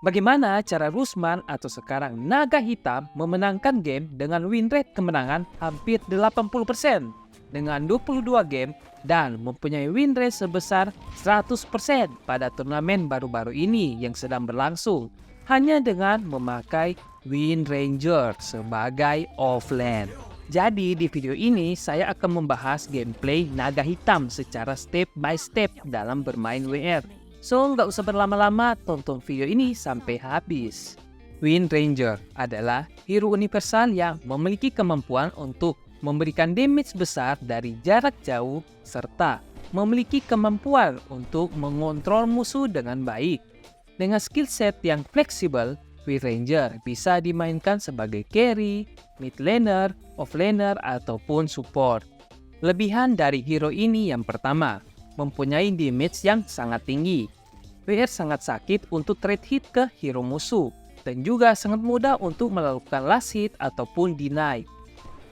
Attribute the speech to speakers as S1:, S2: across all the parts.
S1: Bagaimana cara Rusman atau sekarang Naga Hitam memenangkan game dengan win rate kemenangan hampir 80% dengan 22 game dan mempunyai win rate sebesar 100% pada turnamen baru-baru ini yang sedang berlangsung hanya dengan memakai Wind Ranger sebagai offlane. Jadi di video ini saya akan membahas gameplay Naga Hitam secara step by step dalam bermain WR. So, nggak usah berlama-lama, tonton video ini sampai habis. Wind Ranger adalah hero universal yang memiliki kemampuan untuk memberikan damage besar dari jarak jauh serta memiliki kemampuan untuk mengontrol musuh dengan baik. Dengan skill set yang fleksibel, Wind Ranger bisa dimainkan sebagai carry, mid laner, offlaner, ataupun support. Lebihan dari hero ini yang pertama, mempunyai damage yang sangat tinggi. WR sangat sakit untuk trade hit ke hero musuh dan juga sangat mudah untuk melakukan last hit ataupun deny.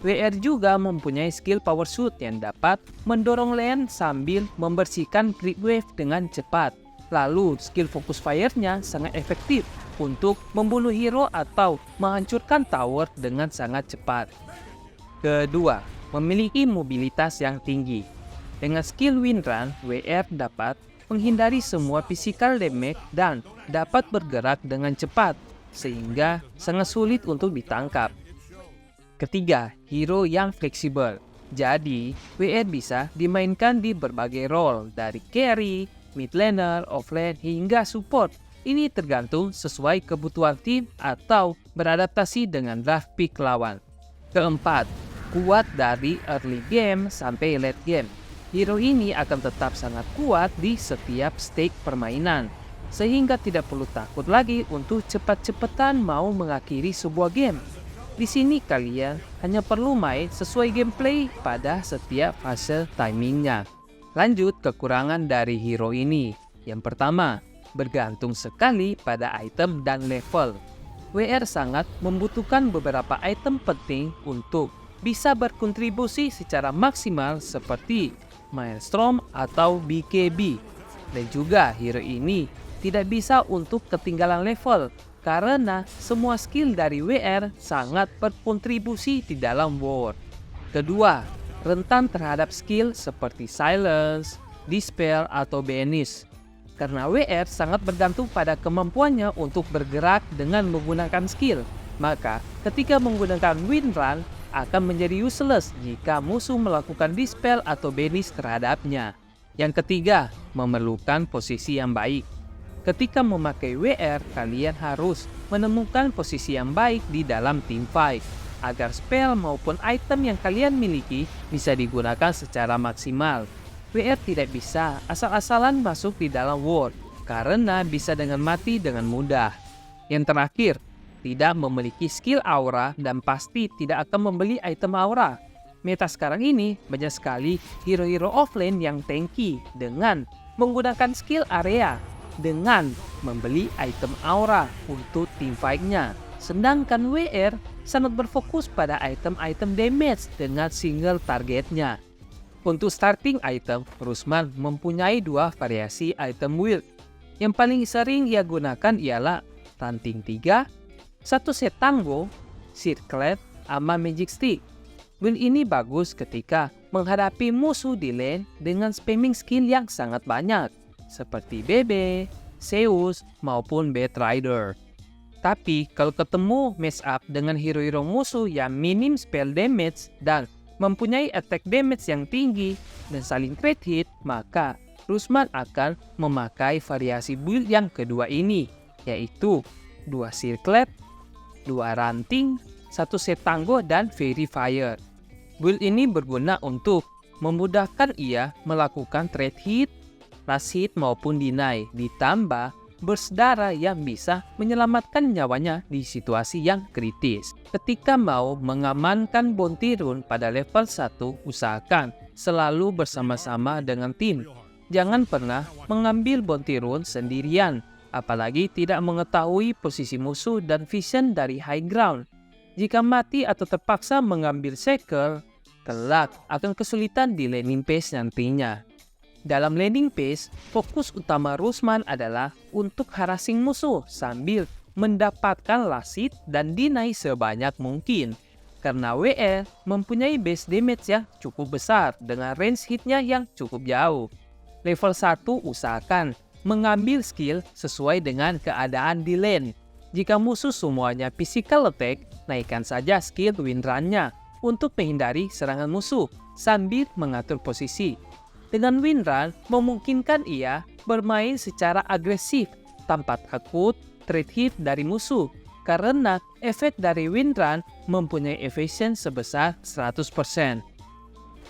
S1: WR juga mempunyai skill power shoot yang dapat mendorong lane sambil membersihkan creep wave dengan cepat. Lalu skill focus fire-nya sangat efektif untuk membunuh hero atau menghancurkan tower dengan sangat cepat. Kedua, memiliki mobilitas yang tinggi. Dengan skill Wind Run, WR dapat menghindari semua physical damage dan dapat bergerak dengan cepat, sehingga sangat sulit untuk ditangkap. Ketiga, hero yang fleksibel. Jadi, WR bisa dimainkan di berbagai role, dari carry, mid laner, offlane, hingga support. Ini tergantung sesuai kebutuhan tim atau beradaptasi dengan draft pick lawan. Keempat, kuat dari early game sampai late game. Hero ini akan tetap sangat kuat di setiap stage permainan, sehingga tidak perlu takut lagi untuk cepat-cepatan mau mengakhiri sebuah game. Di sini kalian hanya perlu main sesuai gameplay pada setiap fase timingnya. Lanjut kekurangan dari hero ini. Yang pertama, bergantung sekali pada item dan level. WR sangat membutuhkan beberapa item penting untuk bisa berkontribusi secara maksimal seperti Maelstrom atau BKB. Dan juga hero ini tidak bisa untuk ketinggalan level karena semua skill dari WR sangat berkontribusi di dalam war. Kedua, rentan terhadap skill seperti Silence, Dispel, atau Banish. Karena WR sangat bergantung pada kemampuannya untuk bergerak dengan menggunakan skill, maka ketika menggunakan Wind Run akan menjadi useless jika musuh melakukan Dispel atau Banish terhadapnya. Yang ketiga, memerlukan posisi yang baik. Ketika memakai WR, kalian harus menemukan posisi yang baik di dalam team fight, agar spell maupun item yang kalian miliki bisa digunakan secara maksimal. WR tidak bisa asal-asalan masuk di dalam war, karena bisa dengan mati dengan mudah. Yang terakhir, tidak memiliki skill aura dan pasti tidak akan membeli item aura. Meta sekarang ini banyak sekali hero-hero offlane yang tanky dengan menggunakan skill area dengan membeli item aura untuk team fight-nya. Sedangkan WR sangat berfokus pada item-item damage dengan single targetnya. Untuk starting item, Rusman mempunyai dua variasi item build. Yang paling sering ia gunakan ialah Ranting 3, satu set Tango, Circlet, sama Magic Stick. Build ini bagus ketika menghadapi musuh di lane dengan spamming skill yang sangat banyak, seperti BB, Zeus, maupun Batrider. Tapi kalau ketemu match up dengan hero-hero musuh yang minim spell damage dan mempunyai attack damage yang tinggi dan saling trade hit, maka Rusman akan memakai variasi build yang kedua ini, yaitu 2 Circlet, 2 Ranting, 1 set Tango, dan Fairy Fire. Build ini berguna untuk memudahkan ia melakukan trade hit, last hit maupun deny, ditambah burst darah yang bisa menyelamatkan nyawanya di situasi yang kritis. Ketika mau mengamankan bounty rune pada level 1, usahakan selalu bersama-sama dengan tim. Jangan pernah mengambil bounty rune sendirian, apalagi tidak mengetahui posisi musuh dan vision dari high ground. Jika mati atau terpaksa mengambil shackle, kelak akan kesulitan di laning phase nantinya. Dalam laning phase, fokus utama Rusman adalah untuk harassing musuh sambil mendapatkan last hit dan deny sebanyak mungkin. Karena WR mempunyai base damage yang cukup besar dengan range hitnya yang cukup jauh. Level 1 usahakan mengambil skill sesuai dengan keadaan di lane. Jika musuh semuanya physical attack, naikkan saja skill win run-nya untuk menghindari serangan musuh sambil mengatur posisi. Dengan win run, memungkinkan ia bermain secara agresif tanpa takut trade hit dari musuh, karena efek dari win run mempunyai evasion sebesar 100%.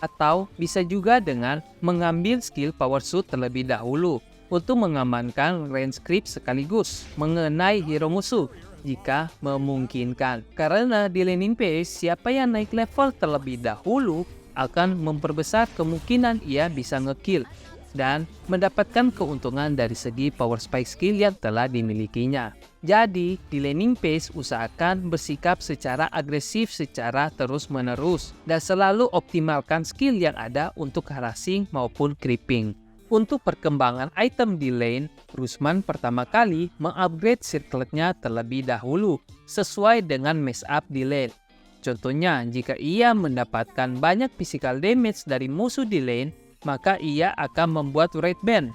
S1: Atau bisa juga dengan mengambil skill power shoot terlebih dahulu untuk mengamankan range creep sekaligus mengenai hero musuh jika memungkinkan. Karena di laning phase, siapa yang naik level terlebih dahulu akan memperbesar kemungkinan ia bisa ngekill dan mendapatkan keuntungan dari segi power spike skill yang telah dimilikinya. Jadi, di laning phase usahakan bersikap secara agresif secara terus-menerus dan selalu optimalkan skill yang ada untuk harassing maupun creeping. Untuk perkembangan item di lane, Rusman pertama kali mengupgrade circlet-nya terlebih dahulu sesuai dengan mess up di lane. Contohnya, jika ia mendapatkan banyak physical damage dari musuh di lane, maka ia akan membuat red band.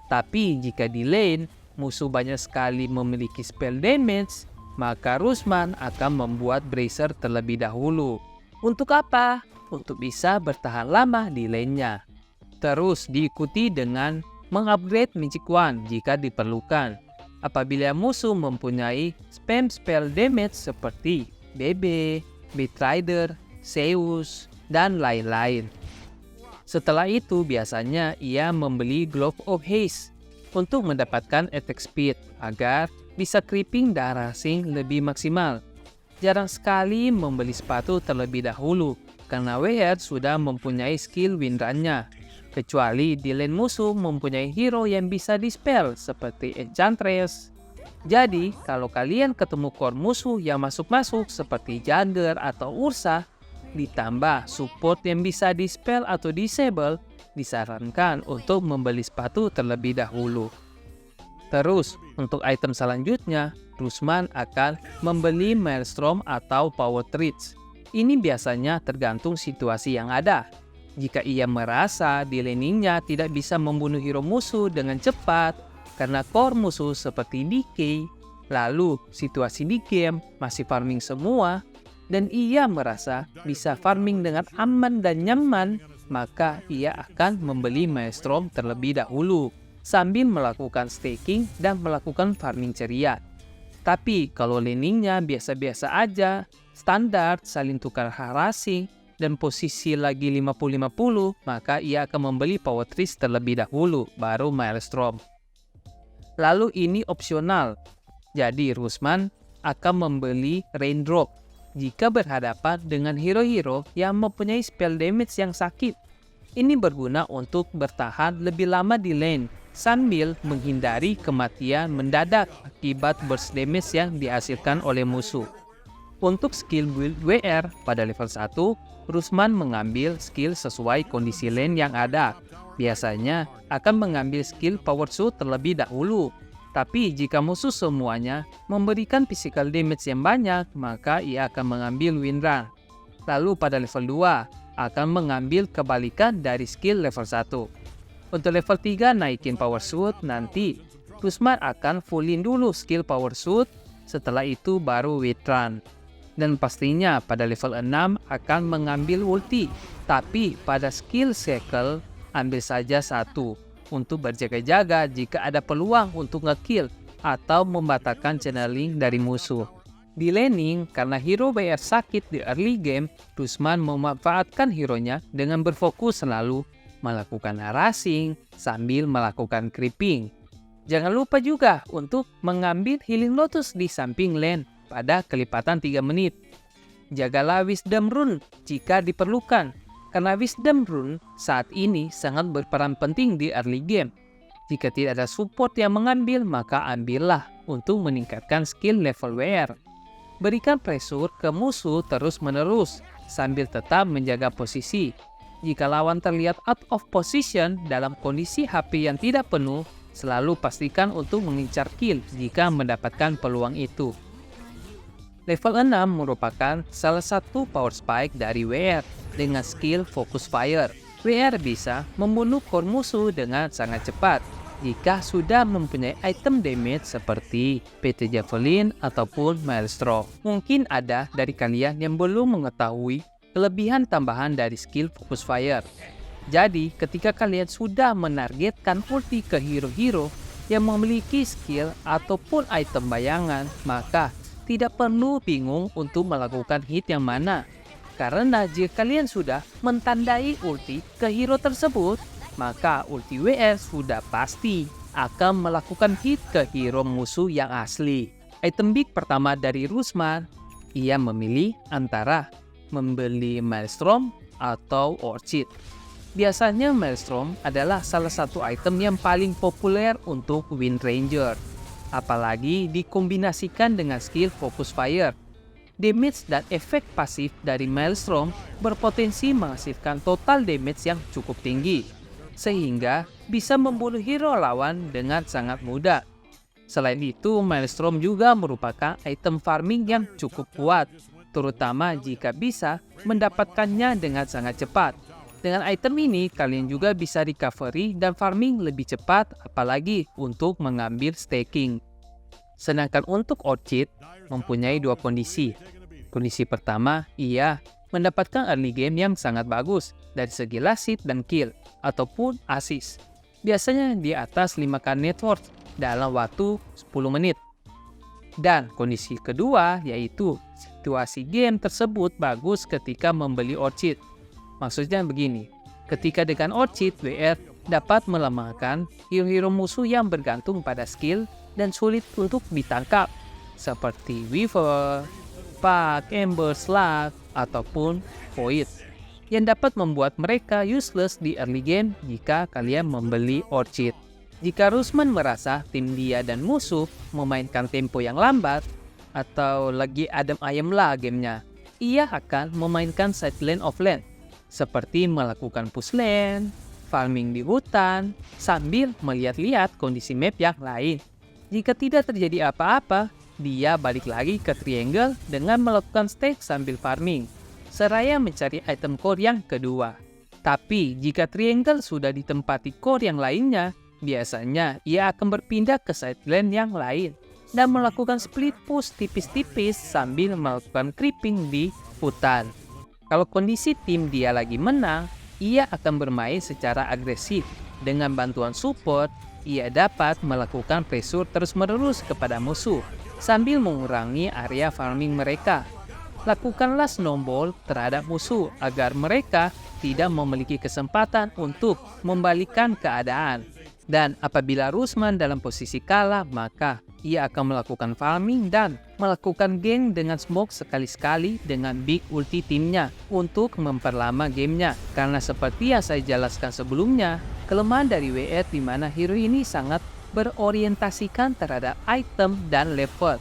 S1: Tapi jika di lane, musuh banyak sekali memiliki spell damage, maka Rusman akan membuat bracer terlebih dahulu. Untuk apa? Untuk bisa bertahan lama di lane-nya. Terus diikuti dengan mengupgrade Magic Wand jika diperlukan. Apabila musuh mempunyai spam spell damage seperti BB, Beatrider, Zeus, dan lain-lain. Setelah itu biasanya ia membeli Glove of Haste untuk mendapatkan attack speed agar bisa creeping dan harassing lebih maksimal. Jarang sekali membeli sepatu terlebih dahulu karena WR sudah mempunyai skill win run-nya. Kecuali di lane musuh mempunyai hero yang bisa dispel seperti Enchantress. Jadi, kalau kalian ketemu core musuh yang masuk-masuk seperti Jagger atau Ursa, ditambah support yang bisa dispel atau disable, disarankan untuk membeli sepatu terlebih dahulu. Terus, untuk item selanjutnya, Rusman akan membeli Maelstrom atau Power Treads. Ini biasanya tergantung situasi yang ada. Jika ia merasa di laningnya tidak bisa membunuh hero musuh dengan cepat, karena core musuh seperti DK, lalu situasi di game masih farming semua, dan ia merasa bisa farming dengan aman dan nyaman, maka ia akan membeli Maelstrom terlebih dahulu, sambil melakukan staking dan melakukan farming ceria. Tapi kalau laningnya biasa-biasa aja, standar, saling tukar harassing, dan posisi lagi 50-50, maka ia akan membeli Power Trees terlebih dahulu, baru Maelstrom. Lalu ini opsional, jadi Rusman akan membeli Raindrop jika berhadapan dengan hero-hero yang mempunyai spell damage yang sakit. Ini berguna untuk bertahan lebih lama di lane sambil menghindari kematian mendadak akibat burst damage yang dihasilkan oleh musuh. Untuk skill build WR pada level 1, Rusman mengambil skill sesuai kondisi lane yang ada. Biasanya akan mengambil skill power shoot terlebih dahulu. Tapi jika musuh semuanya memberikan physical damage yang banyak, maka ia akan mengambil win run. Lalu pada level 2, akan mengambil kebalikan dari skill level 1. Untuk level 3 naikin power shoot, nanti Rusman akan fullin dulu skill power shoot, setelah itu baru win run. Dan pastinya pada level 6 akan mengambil ulti, tapi pada skill cycle ambil saja satu untuk berjaga-jaga jika ada peluang untuk ngekill atau membatalkan channeling dari musuh. Di laning, karena hero WR sakit di early game, Rusman memanfaatkan hero-nya dengan berfokus selalu melakukan harassing sambil melakukan creeping. Jangan lupa juga untuk mengambil Healing Lotus di samping lane pada kelipatan 3 menit. Jagalah Wisdom Rune jika diperlukan, karena Wisdom Rune saat ini sangat berperan penting di early game. Jika tidak ada support yang mengambil, maka ambillah untuk meningkatkan skill level WR. Berikan pressure ke musuh terus-menerus sambil tetap menjaga posisi. Jika lawan terlihat out of position dalam kondisi HP yang tidak penuh, selalu pastikan untuk mengincar kill jika mendapatkan peluang itu. Level 6 merupakan salah satu power spike dari WR dengan skill Focus Fire. WR bisa membunuh core musuh dengan sangat cepat jika sudah mempunyai item damage seperti PT Javelin ataupun Maelstrom. Mungkin ada dari kalian yang belum mengetahui kelebihan tambahan dari skill Focus Fire. Jadi, ketika kalian sudah menargetkan ulti ke hero-hero yang memiliki skill ataupun item bayangan, maka tidak perlu bingung untuk melakukan hit yang mana. Karena jika kalian sudah mentandai ulti ke hero tersebut, maka ulti WR sudah pasti akan melakukan hit ke hero musuh yang asli. Item big pertama dari Rusman, ia memilih antara membeli Maelstrom atau Orchid. Biasanya Maelstrom adalah salah satu item yang paling populer untuk Wind Ranger, apalagi dikombinasikan dengan skill Focus Fire. Damage dan efek pasif dari Maelstrom berpotensi menghasilkan total damage yang cukup tinggi, sehingga bisa membunuh hero lawan dengan sangat mudah. Selain itu, Maelstrom juga merupakan item farming yang cukup kuat, terutama jika bisa mendapatkannya dengan sangat cepat. Dengan item ini, kalian juga bisa recovery dan farming lebih cepat, apalagi untuk mengambil staking. Sedangkan untuk Orchid, mempunyai dua kondisi. Kondisi pertama, ia mendapatkan early game yang sangat bagus dari segi last hit dan kill, ataupun assist. Biasanya di atas 5k net worth dalam waktu 10 menit. Dan kondisi kedua yaitu situasi game tersebut bagus ketika membeli Orchid. Maksudnya begini, ketika dengan Orchid, WR dapat melemahkan hero-hero musuh yang bergantung pada skill dan sulit untuk ditangkap, seperti Weaver, Puck, Ember, Slug, ataupun Void, yang dapat membuat mereka useless di early game jika kalian membeli Orchid. Jika Rusman merasa tim dia dan musuh memainkan tempo yang lambat atau lagi adem ayem lah gamenya, ia akan memainkan side lane offlane, seperti melakukan push lane, farming di hutan, sambil melihat-lihat kondisi map yang lain. Jika tidak terjadi apa-apa, dia balik lagi ke triangle dengan melakukan stake sambil farming, seraya mencari item core yang kedua. Tapi jika triangle sudah ditempati core yang lainnya, biasanya ia akan berpindah ke side lane yang lain dan melakukan split push tipis-tipis sambil melakukan creeping di hutan. Kalau kondisi tim dia lagi menang, ia akan bermain secara agresif. Dengan bantuan support, ia dapat melakukan pressure terus-menerus kepada musuh sambil mengurangi area farming mereka. Lakukanlah snowball terhadap musuh agar mereka tidak memiliki kesempatan untuk membalikan keadaan. Dan apabila Rusman dalam posisi kalah, maka ia akan melakukan farming dan melakukan gank dengan smoke sekali-sekali dengan big ulti timnya untuk memperlama gamenya. Karena seperti yang saya jelaskan sebelumnya, kelemahan dari WR di mana hero ini sangat berorientasikan terhadap item dan level.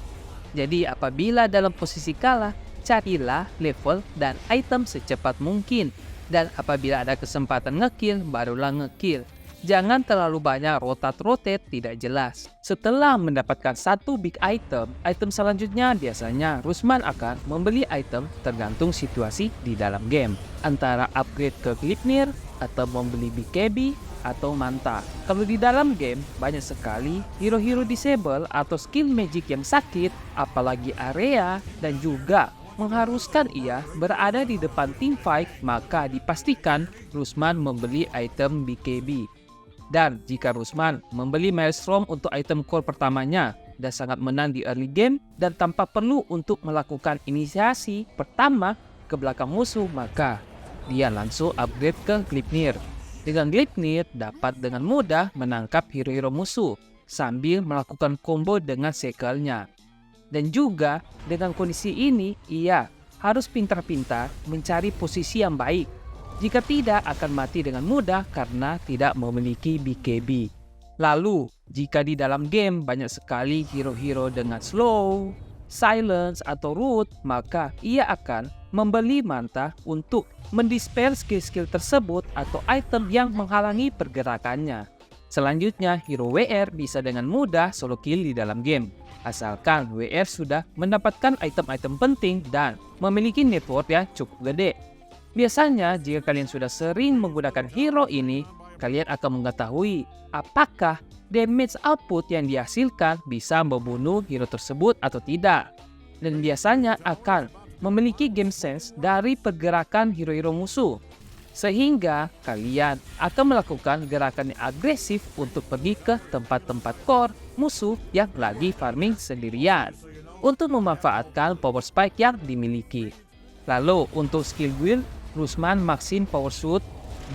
S1: Jadi apabila dalam posisi kalah, carilah level dan item secepat mungkin. Dan apabila ada kesempatan ngekill, barulah ngekill. Jangan terlalu banyak rotate tidak jelas. Setelah mendapatkan satu big item, item selanjutnya biasanya Rusman akan membeli item tergantung situasi di dalam game. Antara upgrade ke Gleipnir atau membeli BKB atau Manta. Kalau di dalam game banyak sekali hero-hero disable atau skill magic yang sakit, apalagi area dan juga mengharuskan ia berada di depan team fight, maka dipastikan Rusman membeli item BKB. Dan jika Rusman membeli Maelstrom untuk item core pertamanya dan sangat menang di early game dan tanpa perlu untuk melakukan inisiasi pertama ke belakang musuh, maka dia langsung upgrade ke Gleipnir. Dengan Gleipnir dapat dengan mudah menangkap hero-hero musuh sambil melakukan combo dengan sekelnya. Dan juga dengan kondisi ini ia harus pintar-pintar mencari posisi yang baik. Jika tidak akan mati dengan mudah karena tidak memiliki BKB. Lalu, jika di dalam game banyak sekali hero-hero dengan slow, silence, atau root, maka ia akan membeli manta untuk mendispel skill-skill tersebut atau item yang menghalangi pergerakannya. Selanjutnya, hero WR bisa dengan mudah solo kill di dalam game, asalkan WR sudah mendapatkan item-item penting dan memiliki network yang cukup gede. Biasanya, jika kalian sudah sering menggunakan hero ini, kalian akan mengetahui apakah damage output yang dihasilkan bisa membunuh hero tersebut atau tidak. Dan biasanya akan memiliki game sense dari pergerakan hero-hero musuh, sehingga kalian akan melakukan gerakan yang agresif untuk pergi ke tempat-tempat core musuh yang lagi farming sendirian untuk memanfaatkan power spike yang dimiliki. Lalu untuk skill build, Rusman Maxim Power Shoot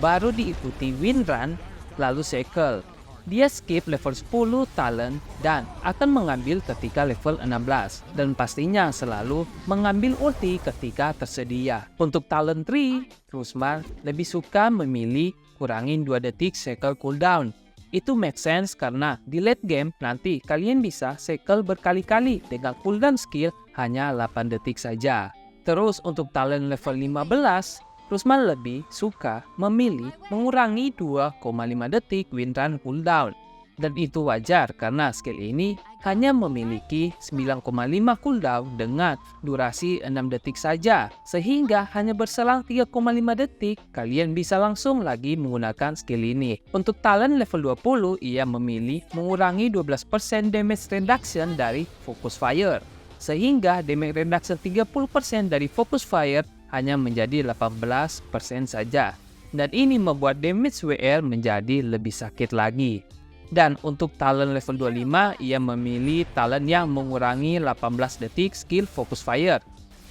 S1: baru diikuti Wind Run, lalu Cycle. Dia skip level 10 talent dan akan mengambil ketika level 16, dan pastinya selalu mengambil ulti ketika tersedia. Untuk talent tree, Rusman lebih suka memilih kurangin 2 detik cycle cooldown. Itu make sense karena di late game nanti kalian bisa cycle berkali-kali dengan cooldown skill hanya 8 detik saja. Terus untuk talent level 15, Rusman lebih suka memilih mengurangi 2,5 detik wind run cooldown. Dan itu wajar karena skill ini hanya memiliki 9,5 cooldown dengan durasi 6 detik saja. Sehingga hanya berselang 3,5 detik kalian bisa langsung lagi menggunakan skill ini. Untuk talent level 20, ia memilih mengurangi 12% damage reduction dari focus fire. Sehingga damage reduction 30% dari focus fire hanya menjadi 18% saja. Dan ini membuat damage WR menjadi lebih sakit lagi. Dan untuk talent level 25, ia memilih talent yang mengurangi 18 detik skill focus fire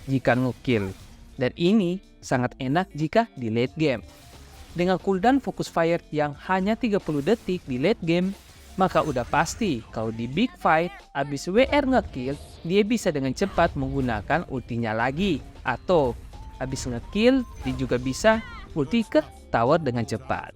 S1: jika nge-kill. Dan ini sangat enak jika di late game. Dengan cooldown focus fire yang hanya 30 detik di late game, maka udah pasti kalau di big fight abis WR nge-kill, dia bisa dengan cepat menggunakan ultinya lagi. Atau habis nge-kill, dia juga bisa ulti ke tower dengan cepat.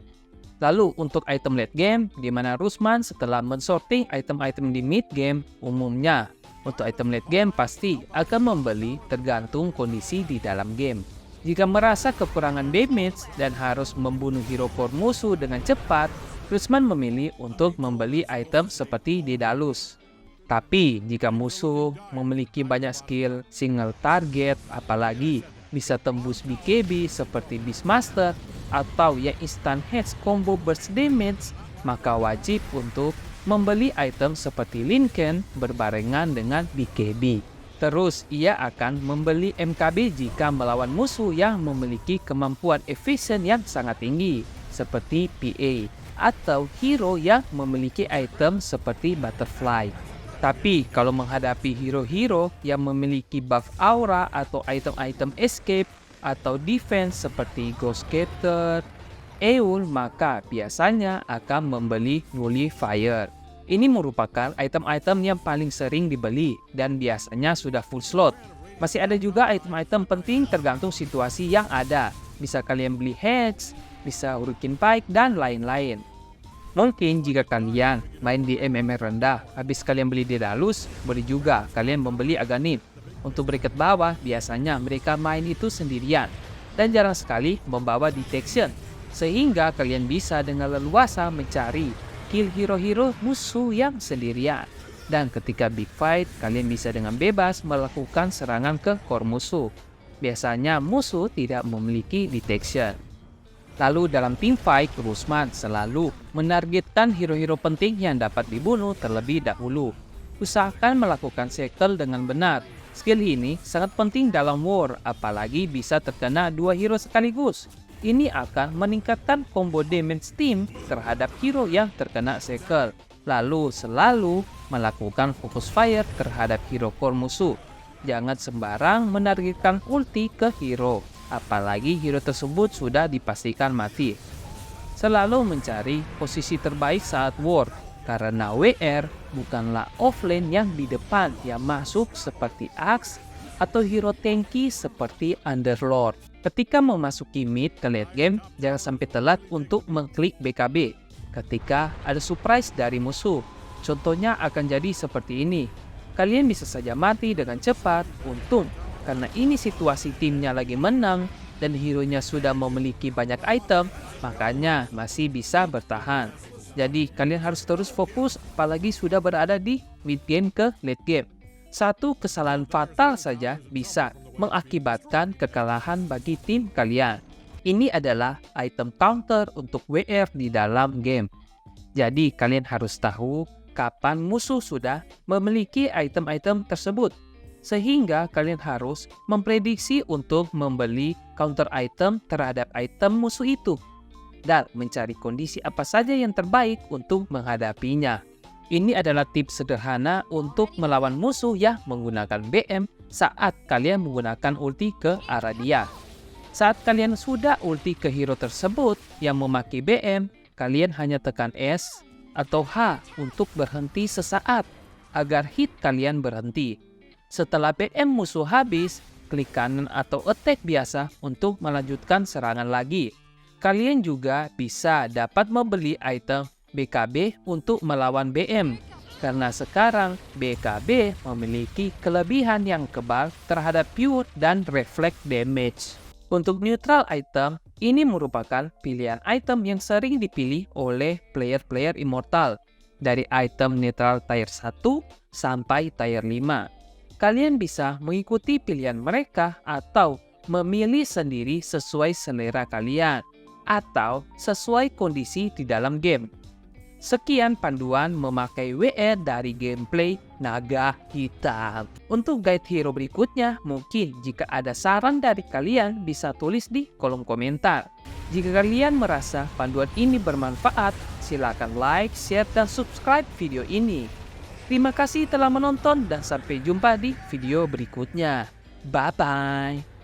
S1: Lalu untuk item late game, di mana Rusman setelah mensorting item-item di mid game, umumnya untuk item late game pasti akan membeli tergantung kondisi di dalam game. Jika merasa kekurangan damage dan harus membunuh hero core musuh dengan cepat, Rusman memilih untuk membeli item seperti Daedalus. Tapi jika musuh memiliki banyak skill single target, apalagi bisa tembus BKB seperti Beastmaster atau yang instant heads combo burst damage, maka wajib untuk membeli item seperti Lincoln berbarengan dengan BKB. Terus ia akan membeli MKB jika melawan musuh yang memiliki kemampuan efisien yang sangat tinggi seperti PA atau hero yang memiliki item seperti Butterfly. Tapi kalau menghadapi hero-hero yang memiliki buff aura atau item-item escape atau defense seperti Ghost Scepter, Eul, maka biasanya akan membeli Nullifier. Ini merupakan item-item yang paling sering dibeli dan biasanya sudah full slot. Masih ada juga item-item penting tergantung situasi yang ada. Bisa kalian beli Hex, bisa Hurricane Pike, dan lain-lain. Mungkin jika kalian main di MMR rendah, habis kalian beli Daedalus, boleh juga kalian membeli Aghanim. Untuk bracket bawah, biasanya mereka main itu sendirian dan jarang sekali membawa detection, sehingga kalian bisa dengan leluasa mencari kill hero-hero musuh yang sendirian. Dan ketika big fight, kalian bisa dengan bebas melakukan serangan ke core musuh. Biasanya musuh tidak memiliki detection. Lalu dalam team fight, Rusman selalu menargetkan hero-hero penting yang dapat dibunuh terlebih dahulu. Usahakan melakukan cycle dengan benar. Skill ini sangat penting dalam war, apalagi bisa terkena dua hero sekaligus. Ini akan meningkatkan combo damage team terhadap hero yang terkena cycle. Lalu selalu melakukan focus fire terhadap hero core musuh. Jangan sembarang menargetkan ulti ke hero, apalagi hero tersebut sudah dipastikan mati. Selalu mencari posisi terbaik saat war, karena WR bukanlah offlane yang di depan yang masuk seperti Axe atau hero tanky seperti Underlord. Ketika memasuki mid ke late game, jangan sampai telat untuk mengklik BKB ketika ada surprise dari musuh. Contohnya akan jadi seperti ini. Kalian bisa saja mati dengan cepat. Untung karena ini situasi timnya lagi menang dan hero-nya sudah memiliki banyak item, makanya masih bisa bertahan. Jadi kalian harus terus fokus apalagi sudah berada di mid game ke late game. Satu kesalahan fatal saja bisa mengakibatkan kekalahan bagi tim kalian. Ini adalah item counter untuk WR di dalam game. Jadi kalian harus tahu kapan musuh sudah memiliki item-item tersebut. Sehingga kalian harus memprediksi untuk membeli counter item terhadap item musuh itu. Dan mencari kondisi apa saja yang terbaik untuk menghadapinya. Ini adalah tips sederhana untuk melawan musuh yang menggunakan BM saat kalian menggunakan ulti ke arah dia. Saat kalian sudah ulti ke hero tersebut yang memakai BM, kalian hanya tekan S atau H untuk berhenti sesaat agar hit kalian berhenti. Setelah BM musuh habis, klik kanan atau attack biasa untuk melanjutkan serangan lagi. Kalian juga bisa dapat membeli item BKB untuk melawan BM, karena sekarang BKB memiliki kelebihan yang kebal terhadap pure dan reflect damage. Untuk neutral item, ini merupakan pilihan item yang sering dipilih oleh player-player immortal dari item neutral tier 1 sampai tier 5. Kalian bisa mengikuti pilihan mereka atau memilih sendiri sesuai selera kalian atau sesuai kondisi di dalam game. Sekian panduan memakai WR dari gameplay Naga Hitam. Untuk guide hero berikutnya, mungkin jika ada saran dari kalian bisa tulis di kolom komentar. Jika kalian merasa panduan ini bermanfaat, silakan like, share, dan subscribe video ini. Terima kasih telah menonton dan sampai jumpa di video berikutnya. Bye-bye.